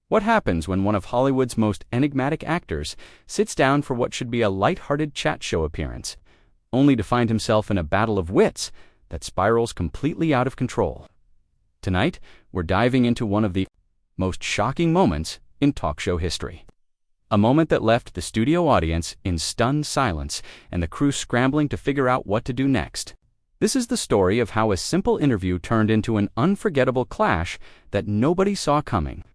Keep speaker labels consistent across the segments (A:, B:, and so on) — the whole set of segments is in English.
A: What happens when one of Hollywood's most enigmatic actors sits down for what should be a light-hearted chat show appearance, only to find himself in a battle of wits that spirals completely out of control? Tonight, we're diving into one of the most shocking moments in talk show history. A moment that left the studio audience in stunned silence and the crew scrambling to figure out what to do next. This is the story of how a simple interview turned into an unforgettable clash that nobody saw coming.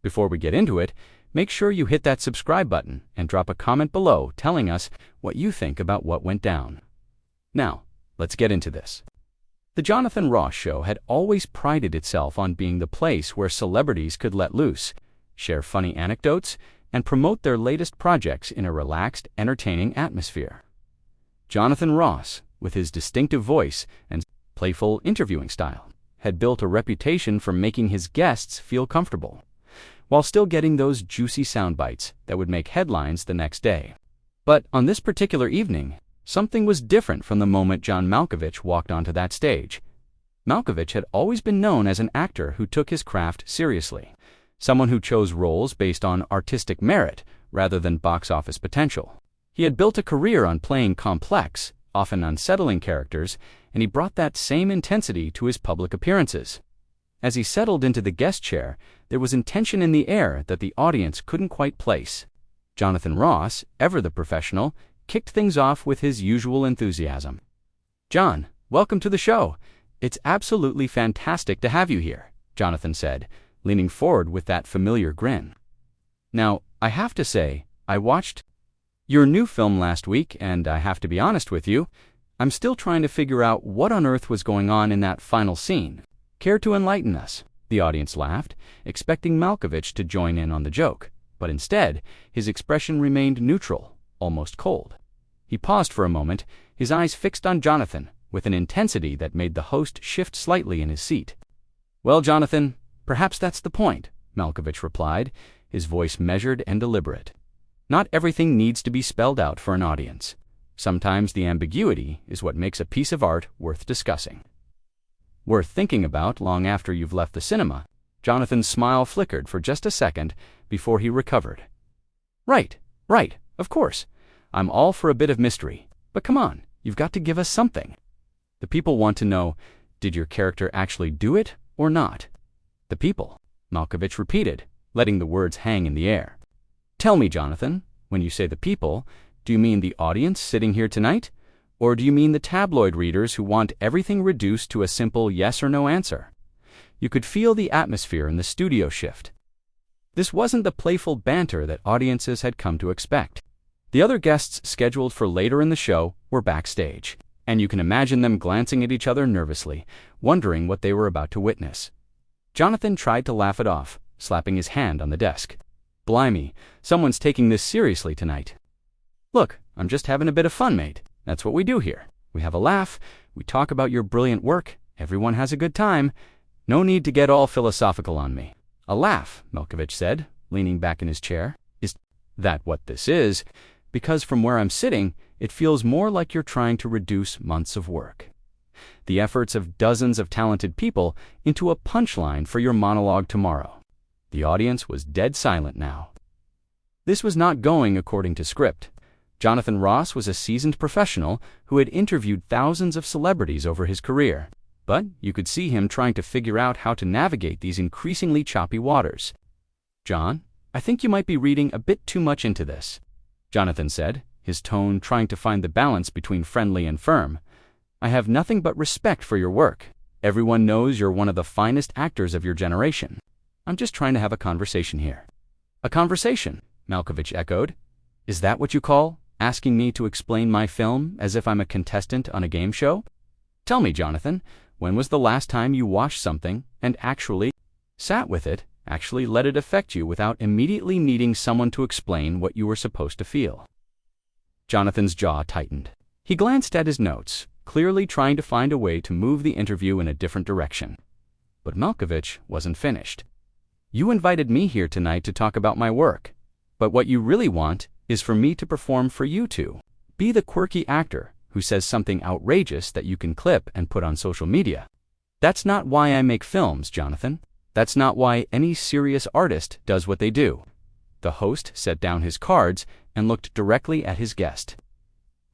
A: Before we get into it, make sure you hit that subscribe button and drop a comment below telling us what you think about what went down. Now, let's get into this. The Jonathan Ross Show had always prided itself on being the place where celebrities could let loose, share funny anecdotes, and promote their latest projects in a relaxed, entertaining atmosphere. Jonathan Ross, with his distinctive voice and playful interviewing style, had built a reputation for making his guests feel comfortable, while still getting those juicy sound bites that would make headlines the next day. But on this particular evening, something was different from the moment John Malkovich walked onto that stage. Malkovich had always been known as an actor who took his craft seriously, someone who chose roles based on artistic merit rather than box office potential. He had built a career on playing complex, often unsettling characters, and he brought that same intensity to his public appearances. As he settled into the guest chair, there was tension in the air that the audience couldn't quite place. Jonathan Ross, ever the professional, kicked things off with his usual enthusiasm. "John, welcome to the show. It's absolutely fantastic to have you here," Jonathan said, leaning forward with that familiar grin. "Now, I have to say, I watched your new film last week, and I have to be honest with you, I'm still trying to figure out what on earth was going on in that final scene. Care to enlighten us?" The audience laughed, expecting Malkovich to join in on the joke, but instead, his expression remained neutral, almost cold. He paused for a moment, his eyes fixed on Jonathan, with an intensity that made the host shift slightly in his seat. "Well, Jonathan, perhaps that's the point," Malkovich replied, his voice measured and deliberate. "Not everything needs to be spelled out for an audience. Sometimes the ambiguity is what makes a piece of art worth discussing. Worth thinking about long after you've left the cinema." Jonathan's smile flickered for just a second before he recovered. Right, of course. I'm all for a bit of mystery, but come on, you've got to give us something. The people want to know, did your character actually do it or not?" "The people," Malkovich repeated, letting the words hang in the air. "Tell me, Jonathan, when you say the people, do you mean the audience sitting here tonight? Or do you mean the tabloid readers who want everything reduced to a simple yes or no answer?" You could feel the atmosphere in the studio shift. This wasn't the playful banter that audiences had come to expect. The other guests scheduled for later in the show were backstage, and you can imagine them glancing at each other nervously, wondering what they were about to witness. Jonathan tried to laugh it off, slapping his hand on the desk. "Blimey, someone's taking this seriously tonight." "Look, I'm just having a bit of fun, mate. That's what we do here. We have a laugh, we talk about your brilliant work, everyone has a good time. No need to get all philosophical on me." "A laugh," Malkovich said, leaning back in his chair. "Is that what this is? Because from where I'm sitting, it feels more like you're trying to reduce months of work, the efforts of dozens of talented people, into a punchline for your monologue tomorrow." The audience was dead silent now. This was not going according to script. Jonathan Ross was a seasoned professional who had interviewed thousands of celebrities over his career, but you could see him trying to figure out how to navigate these increasingly choppy waters. "John, I think you might be reading a bit too much into this," Jonathan said, his tone trying to find the balance between friendly and firm. "I have nothing but respect for your work. Everyone knows you're one of the finest actors of your generation. I'm just trying to have a conversation here." "A conversation?" Malkovich echoed. "Is that what you call asking me to explain my film as if I'm a contestant on a game show? Tell me, Jonathan, when was the last time you watched something and actually sat with it, actually let it affect you without immediately needing someone to explain what you were supposed to feel?" Jonathan's jaw tightened. He glanced at his notes, clearly trying to find a way to move the interview in a different direction. But Malkovich wasn't finished. "You invited me here tonight to talk about my work, but what you really want is for me to perform for you two. Be the quirky actor who says something outrageous that you can clip and put on social media. That's not why I make films, Jonathan. That's not why any serious artist does what they do. The host set down his cards and looked directly at his guest.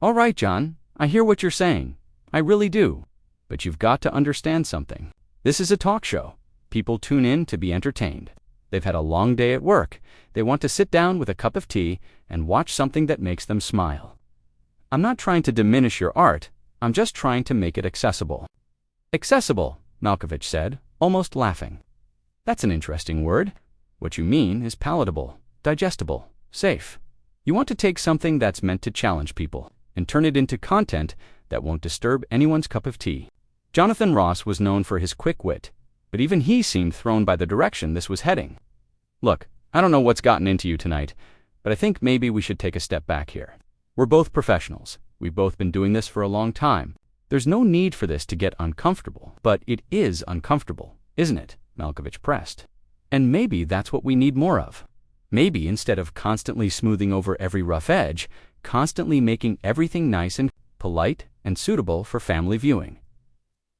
A: All right, John, I hear what you're saying. I really do. But you've got to understand something. This is a talk show. People tune in to be entertained. They've had a long day at work. They want to sit down with a cup of tea and watch something that makes them smile. I'm not trying to diminish your art. I'm just trying to make it accessible. Accessible, Malkovich said, almost laughing. That's an interesting word. What you mean is palatable, digestible, safe. You want to take something that's meant to challenge people and turn it into content that won't disturb anyone's cup of tea. Jonathan Ross was known for his quick wit, but even he seemed thrown by the direction this was heading. Look, I don't know what's gotten into you tonight, but I think maybe we should take a step back here. We're both professionals. We've both been doing this for a long time. There's no need for this to get uncomfortable, but it is uncomfortable, isn't it? Malkovich pressed. And maybe that's what we need more of. Maybe instead of constantly smoothing over every rough edge, constantly making everything nice and polite and suitable for family viewing.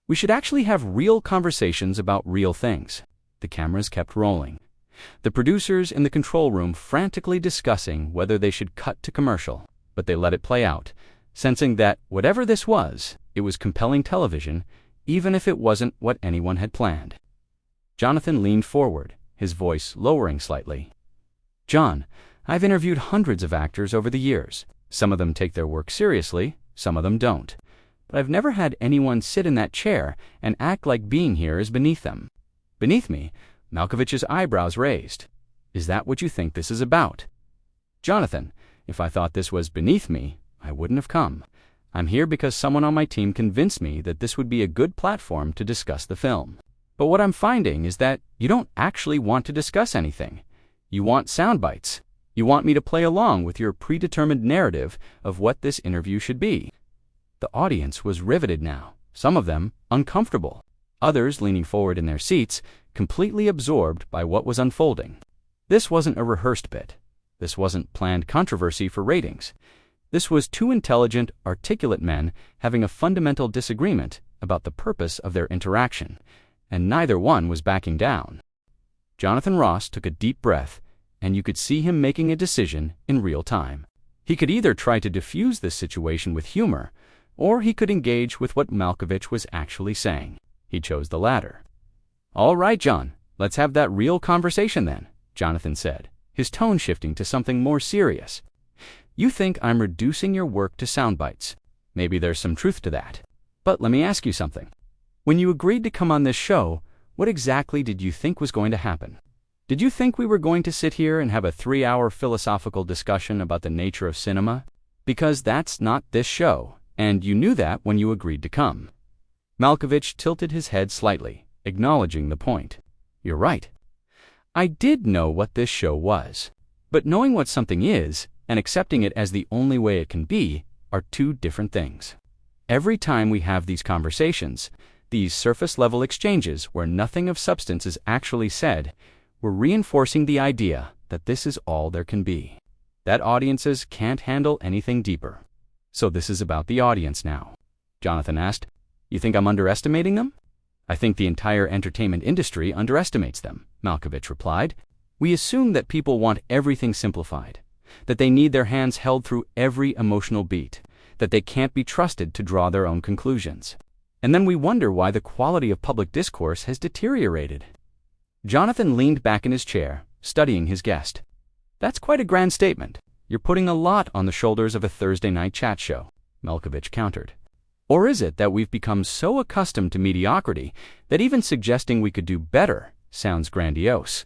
A: We should actually have real conversations about real things. The cameras kept rolling. The producers in the control room frantically discussing whether they should cut to commercial, but they let it play out, sensing that whatever this was, it was compelling television, even if it wasn't what anyone had planned. Jonathan leaned forward, his voice lowering slightly. John, I've interviewed hundreds of actors over the years. Some of them take their work seriously, some of them don't. But I've never had anyone sit in that chair and act like being here is beneath them. Beneath me? Malkovich's eyebrows raised. Is that what you think this is about? Jonathan, if I thought this was beneath me, I wouldn't have come. I'm here because someone on my team convinced me that this would be a good platform to discuss the film. But what I'm finding is that you don't actually want to discuss anything. You want sound bites. You want me to play along with your predetermined narrative of what this interview should be. The audience was riveted now, some of them uncomfortable, others leaning forward in their seats, completely absorbed by what was unfolding. This wasn't a rehearsed bit. This wasn't planned controversy for ratings. This was two intelligent, articulate men having a fundamental disagreement about the purpose of their interaction, and neither one was backing down. Jonathan Ross took a deep breath, and you could see him making a decision in real time. He could either try to diffuse this situation with humor, or he could engage with what Malkovich was actually saying. He chose the latter. All right, John, let's have that real conversation then, Jonathan said, his tone shifting to something more serious. You think I'm reducing your work to sound bites. Maybe there's some truth to that. But let me ask you something. When you agreed to come on this show, what exactly did you think was going to happen? Did you think we were going to sit here and have a 3-hour philosophical discussion about the nature of cinema? Because that's not this show, and you knew that when you agreed to come. Malkovich tilted his head slightly, acknowledging the point. You're right. I did know what this show was. But knowing what something is, and accepting it as the only way it can be, are two different things. Every time we have these conversations, these surface-level exchanges where nothing of substance is actually said, we're reinforcing the idea that this is all there can be, that audiences can't handle anything deeper. So this is about the audience now. Jonathan asked, You think I'm underestimating them? I think the entire entertainment industry underestimates them, Malkovich replied. We assume that people want everything simplified, that they need their hands held through every emotional beat, that they can't be trusted to draw their own conclusions. And then we wonder why the quality of public discourse has deteriorated. Jonathan leaned back in his chair, studying his guest. That's quite a grand statement. You're putting a lot on the shoulders of a Thursday night chat show, Malkovich countered. Or is it that we've become so accustomed to mediocrity that even suggesting we could do better sounds grandiose?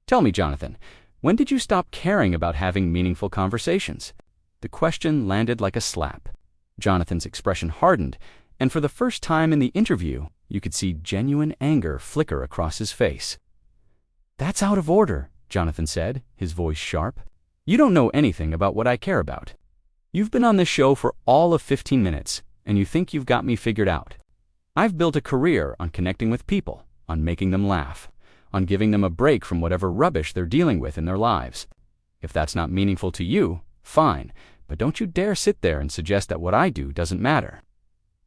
A: Tell me, Jonathan, when did you stop caring about having meaningful conversations? The question landed like a slap. Jonathan's expression hardened, and for the first time in the interview, you could see genuine anger flicker across his face. That's out of order, Jonathan said, his voice sharp. You don't know anything about what I care about. You've been on this show for all of 15 minutes, and you think you've got me figured out. I've built a career on connecting with people, on making them laugh, on giving them a break from whatever rubbish they're dealing with in their lives. If that's not meaningful to you, fine, but don't you dare sit there and suggest that what I do doesn't matter.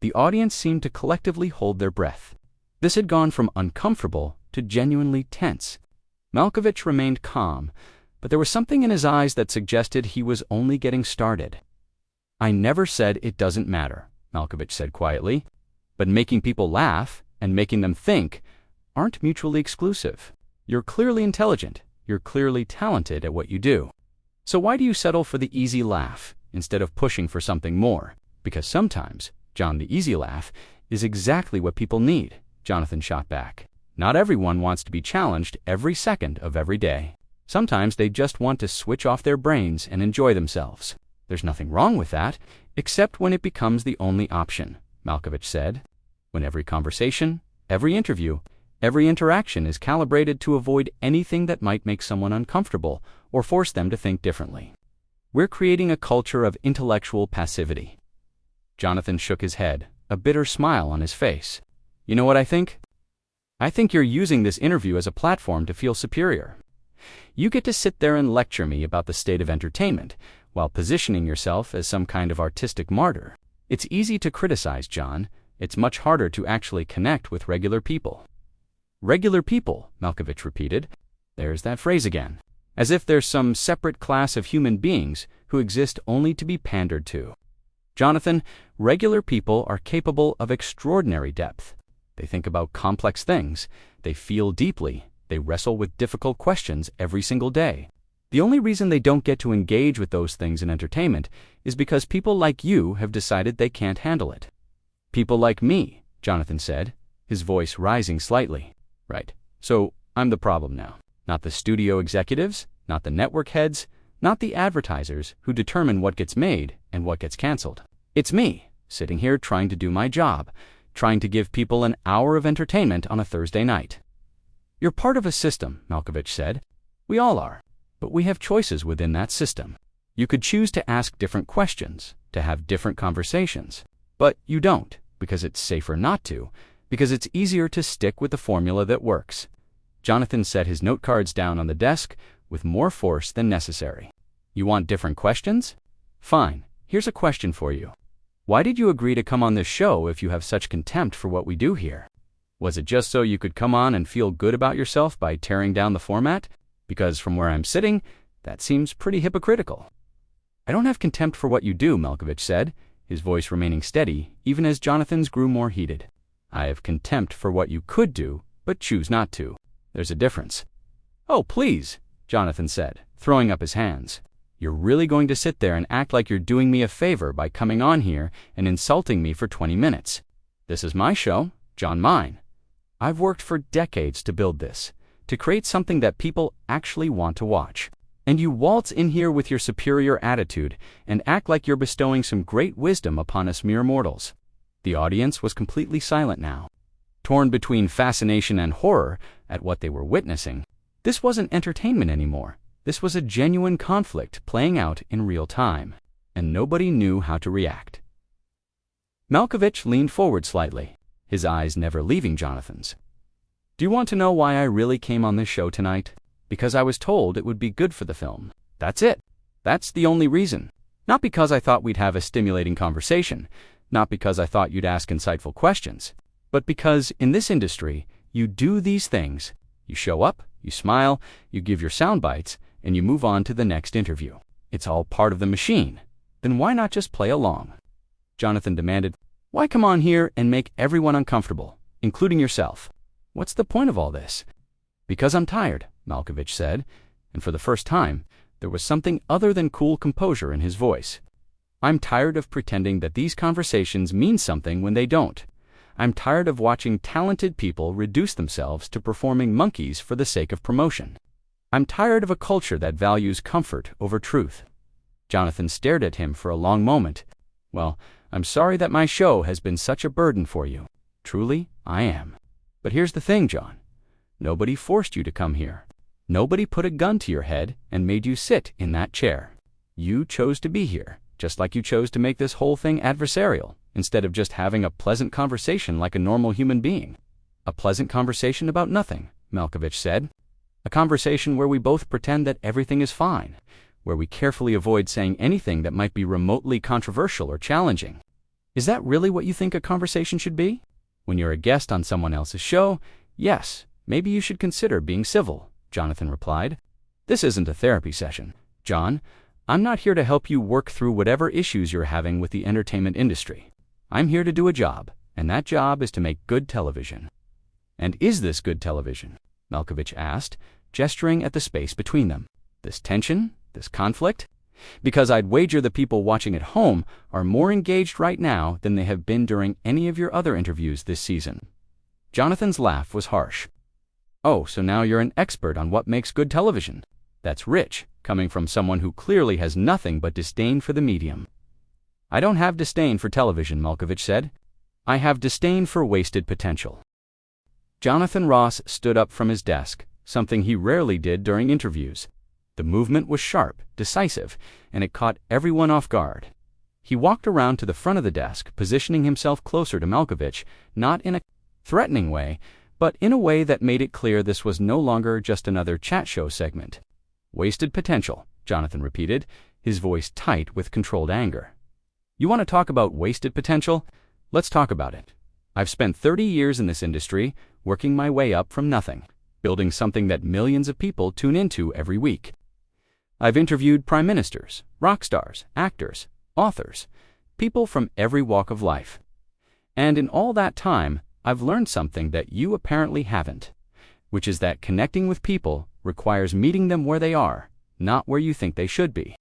A: The audience seemed to collectively hold their breath. This had gone from uncomfortable to genuinely tense. Malkovich remained calm, but there was something in his eyes that suggested he was only getting started. "I never said it doesn't matter," Malkovich said quietly, "but making people laugh and making them think aren't mutually exclusive. You're clearly intelligent. You're clearly talented at what you do. So why do you settle for the easy laugh instead of pushing for something more? Because sometimes, John, the easy laugh is exactly what people need," Jonathan shot back. "Not everyone wants to be challenged every second of every day. Sometimes they just want to switch off their brains and enjoy themselves. There's nothing wrong with that, except when it becomes the only option," Malkovich said. "When every conversation, every interview, every interaction is calibrated to avoid anything that might make someone uncomfortable or force them to think differently. We're creating a culture of intellectual passivity." Jonathan shook his head, a bitter smile on his face. "You know what I think? I think you're using this interview as a platform to feel superior. You get to sit there and lecture me about the state of entertainment, while positioning yourself as some kind of artistic martyr. It's easy to criticize, John. It's much harder to actually connect with regular people." "Regular people," Malkovich repeated. "There's that phrase again. As if there's some separate class of human beings who exist only to be pandered to. Jonathan, regular people are capable of extraordinary depth. They think about complex things. They feel deeply. They wrestle with difficult questions every single day. The only reason they don't get to engage with those things in entertainment is because people like you have decided they can't handle it." "People like me," Jonathan said, his voice rising slightly. "Right. So I'm the problem now. Not the studio executives, not the network heads, not the advertisers who determine what gets made and what gets canceled. It's me, sitting here trying to do my job, trying to give people an hour of entertainment on a Thursday night." "You're part of a system," Malkovich said. "We all are. But we have choices within that system. You could choose to ask different questions, to have different conversations. But you don't, because it's safer not to, because it's easier to stick with the formula that works." Jonathan set his note cards down on the desk with more force than necessary. "You want different questions? Fine. Here's a question for you. Why did you agree to come on this show if you have such contempt for what we do here? Was it just so you could come on and feel good about yourself by tearing down the format? Because from where I'm sitting, that seems pretty hypocritical." "I don't have contempt for what you do," Malkovich said, his voice remaining steady even as Jonathan's grew more heated. "I have contempt for what you could do, but choose not to. There's a difference." "Oh, please," Jonathan said, throwing up his hands. "You're really going to sit there and act like you're doing me a favor by coming on here and insulting me for 20 minutes. This is my show, John, mine. I've worked for decades to build this, to create something that people actually want to watch. And you waltz in here with your superior attitude and act like you're bestowing some great wisdom upon us mere mortals." The audience was completely silent now, torn between fascination and horror at what they were witnessing. This wasn't entertainment anymore. This was a genuine conflict playing out in real time, and nobody knew how to react. Malkovich leaned forward slightly, his eyes never leaving Jonathan's. "Do you want to know why I really came on this show tonight? Because I was told it would be good for the film. That's it. That's the only reason. Not because I thought we'd have a stimulating conversation, not because I thought you'd ask insightful questions, but because in this industry, you do these things. You show up, you smile, you give your sound bites, and you move on to the next interview. It's all part of the machine. Then why not just play along?" Jonathan demanded. "Why come on here and make everyone uncomfortable, including yourself? What's the point of all this?" "Because I'm tired," Malkovich said, and for the first time, there was something other than cool composure in his voice. "I'm tired of pretending that these conversations mean something when they don't. I'm tired of watching talented people reduce themselves to performing monkeys for the sake of promotion. I'm tired of a culture that values comfort over truth." Jonathan stared at him for a long moment. "Well, I'm sorry that my show has been such a burden for you. Truly, I am. But here's the thing, John. Nobody forced you to come here. Nobody put a gun to your head and made you sit in that chair. You chose to be here, just like you chose to make this whole thing adversarial, instead of just having a pleasant conversation like a normal human being." "A pleasant conversation about nothing," Malkovich said. "A conversation where we both pretend that everything is fine, where we carefully avoid saying anything that might be remotely controversial or challenging. Is that really what you think a conversation should be? When you're a guest on someone else's show, yes, Maybe you should consider being civil, Jonathan replied. This isn't a therapy session, John. I'm not here to help you work through whatever issues you're having with the entertainment industry. I'm here to do a job, and that job is to make good television. And is this good television? Malkovich asked, gesturing at the space between them. This tension? This conflict? Because I'd wager the people watching at home are more engaged right now than they have been during any of your other interviews this season. Jonathan's laugh was harsh. Oh, so now you're an expert on what makes good television. That's rich, coming from someone who clearly has nothing but disdain for the medium. I don't have disdain for television, Malkovich said. I have disdain for wasted potential. Jonathan Ross stood up from his desk, something he rarely did during interviews. The movement was sharp, decisive, and it caught everyone off guard. He walked around to the front of the desk, positioning himself closer to Malkovich, not in a threatening way, but in a way that made it clear this was no longer just another chat show segment. Wasted potential, Jonathan repeated, his voice tight with controlled anger. You want to talk about wasted potential? Let's talk about it. I've spent 30 years in this industry, working my way up from nothing, building something that millions of people tune into every week. I've interviewed prime ministers, rock stars, actors, authors, people from every walk of life. And in all that time, I've learned something that you apparently haven't, which is that connecting with people requires meeting them where they are, not where you think they should be.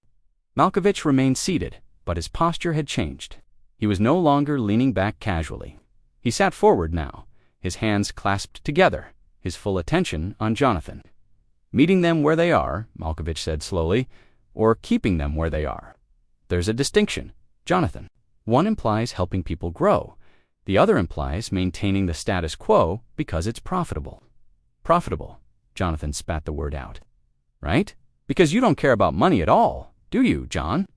A: Malkovich remained seated, but his posture had changed. He was no longer leaning back casually. He sat forward now, his hands clasped together, his full attention on Jonathan. Meeting them where they are, Malkovich said slowly, or keeping them where they are. There's a distinction, Jonathan. One implies helping people grow. The other implies maintaining the status quo because it's profitable. Profitable, Jonathan spat the word out. Right? Because you don't care about money at all, do you, John?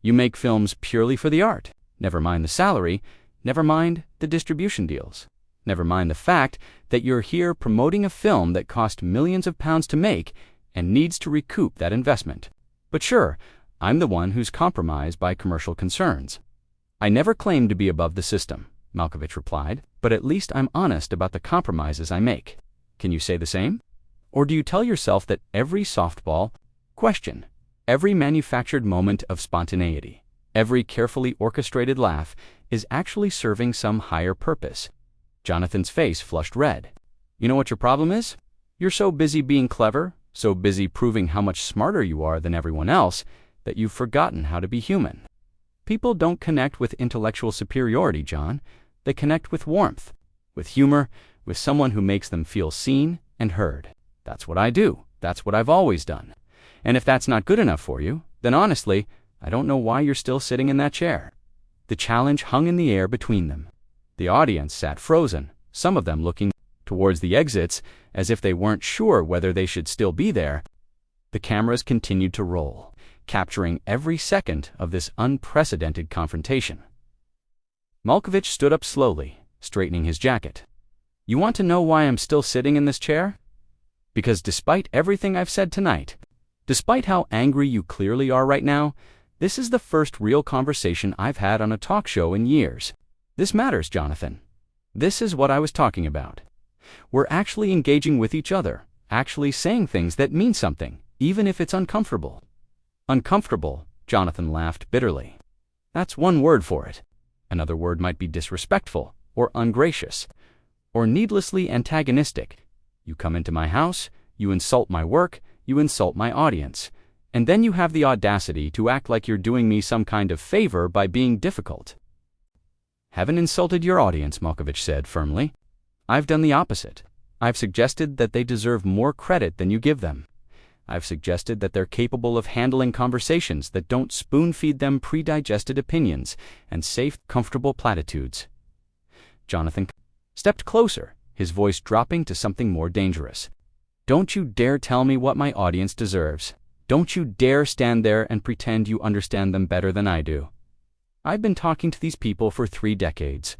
A: You make films purely for the art. Never mind the salary, never mind the distribution deals. Never mind the fact that you're here promoting a film that cost millions of pounds to make and needs to recoup that investment. But sure, I'm the one who's compromised by commercial concerns. I never claimed to be above the system, Malkovich replied, but at least I'm honest about the compromises I make. Can you say the same? Or do you tell yourself that every softball, question, every manufactured moment of spontaneity, every carefully orchestrated laugh is actually serving some higher purpose? Jonathan's face flushed red. You know what your problem is? You're so busy being clever, so busy proving how much smarter you are than everyone else, that you've forgotten how to be human. People don't connect with intellectual superiority, John. They connect with warmth, with humor, with someone who makes them feel seen and heard. That's what I do. That's what I've always done. And if that's not good enough for you, then honestly, I don't know why you're still sitting in that chair. The challenge hung in the air between them. The audience sat frozen, some of them looking towards the exits as if they weren't sure whether they should still be there. The cameras continued to roll, capturing every second of this unprecedented confrontation. Malkovich stood up slowly, straightening his jacket. You want to know why I'm still sitting in this chair? Because despite everything I've said tonight, despite how angry you clearly are right now, this is the first real conversation I've had on a talk show in years. This matters, Jonathan. This is what I was talking about. We're actually engaging with each other, actually saying things that mean something, even if it's uncomfortable. Uncomfortable, Jonathan laughed bitterly. That's one word for it. Another word might be disrespectful, or ungracious, or needlessly antagonistic. You come into my house, you insult my work, you insult my audience, and then you have the audacity to act like you're doing me some kind of favor by being difficult. Haven't insulted your audience, Malkovich said firmly. I've done the opposite. I've suggested that they deserve more credit than you give them. I've suggested that they're capable of handling conversations that don't spoon-feed them pre-digested opinions and safe, comfortable platitudes. Jonathan stepped closer, his voice dropping to something more dangerous. Don't you dare tell me what my audience deserves. Don't you dare stand there and pretend you understand them better than I do. I've been talking to these people for 3 decades.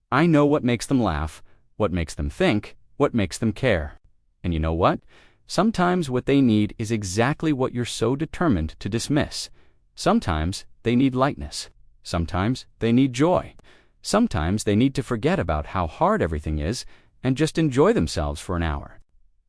A: I know what makes them laugh, what makes them think, what makes them care. And you know what? Sometimes what they need is exactly what you're so determined to dismiss. Sometimes they need lightness. Sometimes they need joy. Sometimes they need to forget about how hard everything is and just enjoy themselves for an hour.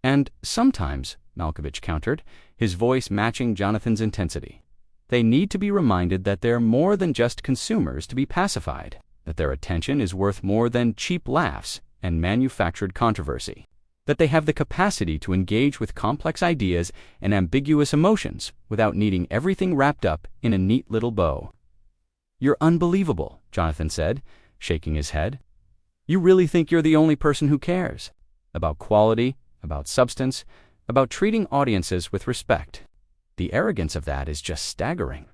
A: And sometimes, Malkovich countered, his voice matching Jonathan's intensity, they need to be reminded that they're more than just consumers to be pacified, that their attention is worth more than cheap laughs and manufactured controversy, that they have the capacity to engage with complex ideas and ambiguous emotions without needing everything wrapped up in a neat little bow. "You're unbelievable," Jonathan said, shaking his head. "You really think you're the only person who cares about quality, about substance, about treating audiences with respect. The arrogance of that is just staggering."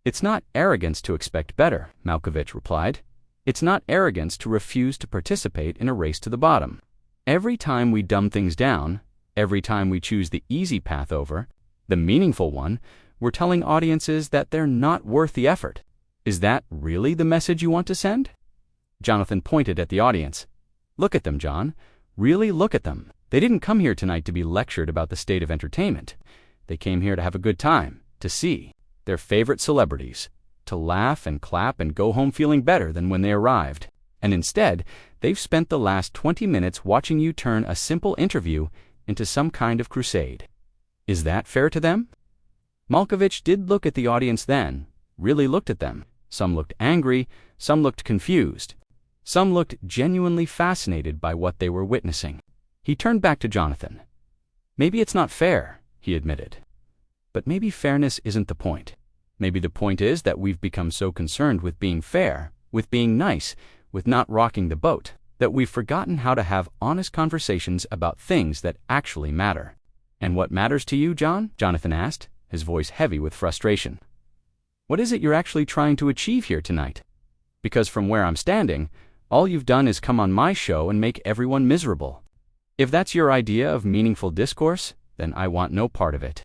A: "It's not arrogance to expect better," Malkovich replied. "It's not arrogance to refuse to participate in a race to the bottom. Every time we dumb things down, every time we choose the easy path over the meaningful one, we're telling audiences that they're not worth the effort. Is that really the message you want to send?" Jonathan pointed at the audience. "Look at them, John. Really look at them. They didn't come here tonight to be lectured about the state of entertainment. They came here to have a good time, to see their favorite celebrities, to laugh and clap and go home feeling better than when they arrived. And instead, they've spent the last 20 minutes watching you turn a simple interview into some kind of crusade. Is that fair to them?" Malkovich did look at the audience then, really looked at them. Some looked angry, some looked confused. Some looked genuinely fascinated by what they were witnessing. He turned back to Jonathan. "Maybe it's not fair," he admitted. "But maybe fairness isn't the point. Maybe the point is that we've become so concerned with being fair, with being nice, with not rocking the boat, that we've forgotten how to have honest conversations about things that actually matter." "And what matters to you, John?" Jonathan asked, his voice heavy with frustration. "What is it you're actually trying to achieve here tonight? Because from where I'm standing, all you've done is come on my show and make everyone miserable. If that's your idea of meaningful discourse, then I want no part of it.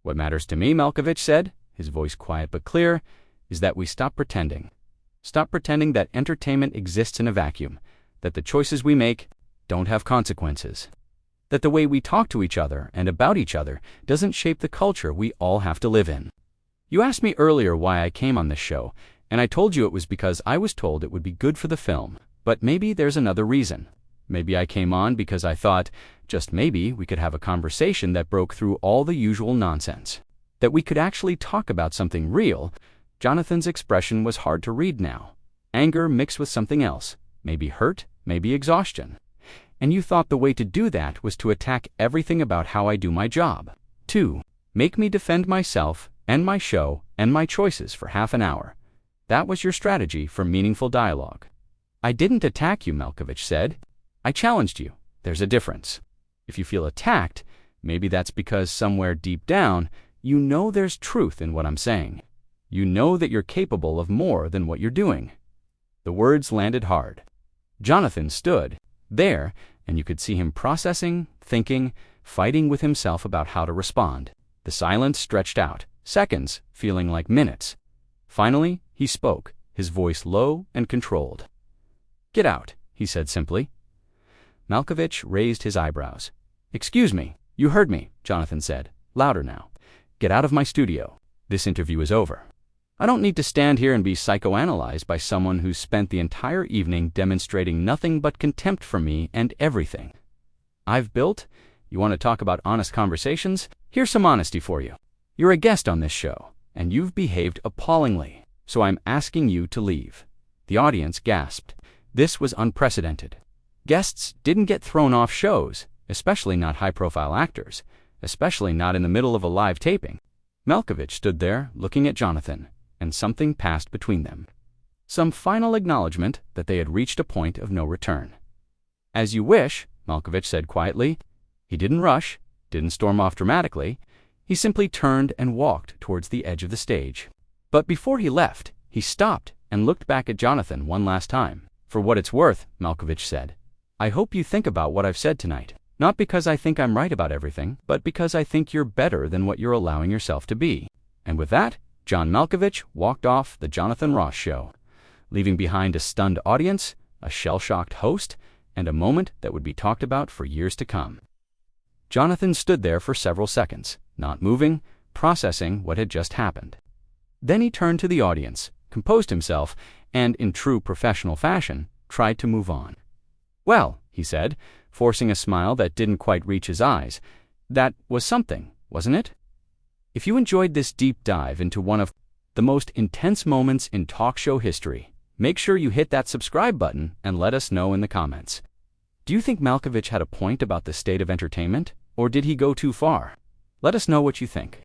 A: What matters to me," Malkovich said, his voice quiet but clear, "is that we stop pretending. Stop pretending that entertainment exists in a vacuum, that the choices we make don't have consequences, that the way we talk to each other and about each other doesn't shape the culture we all have to live in. You asked me earlier why I came on this show, and I told you it was because I was told it would be good for the film. But maybe there's another reason. Maybe I came on because I thought, just maybe, we could have a conversation that broke through all the usual nonsense. That we could actually talk about something real." Jonathan's expression was hard to read now. Anger mixed with something else, maybe hurt, maybe exhaustion. "And you thought the way to do that was to attack everything about how I do my job. To make me defend myself and my show and my choices for half an hour. That was your strategy for meaningful dialogue." "I didn't attack you," Malkovich said. "I challenged you. There's a difference. If you feel attacked, maybe that's because somewhere deep down, you know there's truth in what I'm saying. You know that you're capable of more than what you're doing." The words landed hard. Jonathan stood there, and you could see him processing, thinking, fighting with himself about how to respond. The silence stretched out, seconds feeling like minutes. Finally, he spoke, his voice low and controlled. "Get out," he said simply. Malkovich raised his eyebrows. "Excuse me, you heard me," Jonathan said, louder now. "Get out of my studio. This interview is over. I don't need to stand here and be psychoanalyzed by someone who's spent the entire evening demonstrating nothing but contempt for me and everything I've built. You want to talk about honest conversations? Here's some honesty for you. You're a guest on this show, and you've behaved appallingly, so I'm asking you to leave." The audience gasped. This was unprecedented. Guests didn't get thrown off shows, especially not high-profile actors, especially not in the middle of a live taping. Malkovich stood there, looking at Jonathan, and something passed between them. Some final acknowledgement that they had reached a point of no return. "As you wish," Malkovich said quietly. He didn't rush, didn't storm off dramatically. He simply turned and walked towards the edge of the stage. But before he left, he stopped and looked back at Jonathan one last time. "For what it's worth," Malkovich said, "I hope you think about what I've said tonight. Not because I think I'm right about everything, but because I think you're better than what you're allowing yourself to be." And with that, John Malkovich walked off The Jonathan Ross Show, leaving behind a stunned audience, a shell-shocked host, and a moment that would be talked about for years to come. Jonathan stood there for several seconds, not moving, processing what had just happened. Then he turned to the audience, composed himself, and, in true professional fashion, tried to move on. "Well," he said, forcing a smile that didn't quite reach his eyes. That was something, wasn't it? If you enjoyed this deep dive into one of the most intense moments in talk show history, make sure you hit that subscribe button and let us know in the comments. Do you think Malkovich had a point about the state of entertainment, or did he go too far? Let us know what you think.